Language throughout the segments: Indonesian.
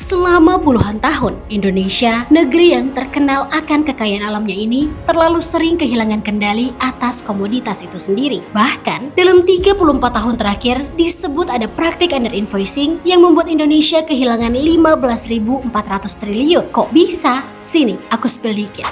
Selama puluhan tahun, Indonesia, negeri yang terkenal akan kekayaan alamnya ini, terlalu sering kehilangan kendali atas komoditas itu sendiri. Bahkan, dalam 34 tahun terakhir, disebut ada praktik under invoicing yang membuat Indonesia kehilangan 15.400 triliun. Kok bisa? Sini, aku spill dikit.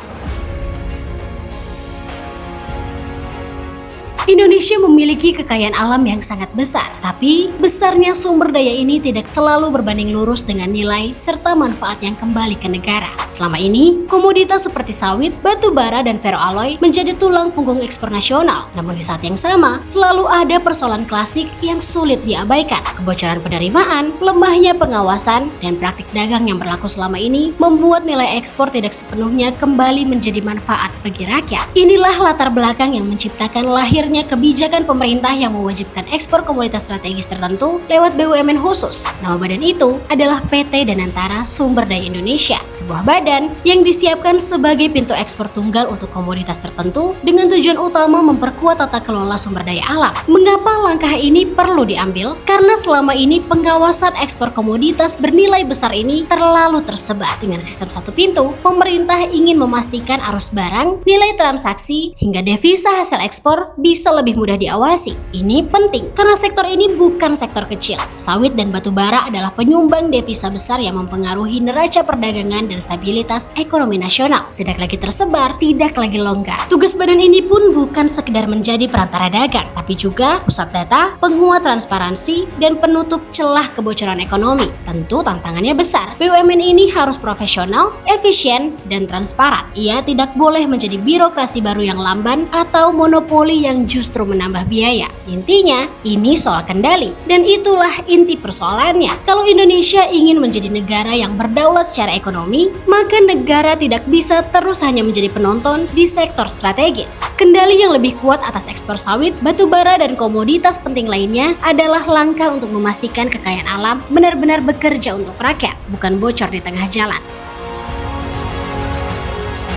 Indonesia memiliki kekayaan alam yang sangat besar, tapi besarnya sumber daya ini tidak selalu berbanding lurus dengan nilai serta manfaat yang kembali ke negara. Selama ini, komoditas seperti sawit, batu bara, dan ferroalloy menjadi tulang punggung ekspor nasional. Namun di saat yang sama, selalu ada persoalan klasik yang sulit diabaikan. Kebocoran penerimaan, lemahnya pengawasan, dan praktik dagang yang berlaku selama ini membuat nilai ekspor tidak sepenuhnya kembali menjadi manfaat bagi rakyat. Inilah latar belakang yang menciptakan lahirnya kebijakan pemerintah yang mewajibkan ekspor komoditas strategis tertentu lewat BUMN khusus. Nama badan itu adalah PT Danantara Sumber Daya Indonesia, sebuah badan yang disiapkan sebagai pintu ekspor tunggal untuk komoditas tertentu dengan tujuan utama memperkuat tata kelola sumber daya alam. Mengapa langkah ini perlu diambil? Karena selama ini pengawasan ekspor komoditas bernilai besar ini terlalu tersebar. Dengan sistem satu pintu, pemerintah ingin memastikan arus barang, nilai transaksi, hingga devisa hasil ekspor bisa lebih mudah diawasi. Ini penting karena sektor ini bukan sektor kecil. Sawit dan batu bara adalah penyumbang devisa besar yang mempengaruhi neraca perdagangan dan stabilitas ekonomi nasional. Tidak lagi tersebar, tidak lagi longgar. Tugas badan ini pun bukan sekedar menjadi perantara dagang, tapi juga pusat data, penguat transparansi, dan penutup celah kebocoran ekonomi. Tentu tantangannya besar. BUMN ini harus profesional, efisien, dan transparan. Ia tidak boleh menjadi birokrasi baru yang lamban atau monopoli yang justru menambah biaya. Intinya, ini soal kendali. Dan itulah inti persoalannya. Kalau Indonesia ingin menjadi negara yang berdaulat secara ekonomi, maka negara tidak bisa terus hanya menjadi penonton di sektor strategis. Kendali yang lebih kuat atas ekspor sawit, batu bara, dan komoditas penting lainnya adalah langkah untuk memastikan kekayaan alam benar-benar bekerja untuk rakyat, bukan bocor di tengah jalan.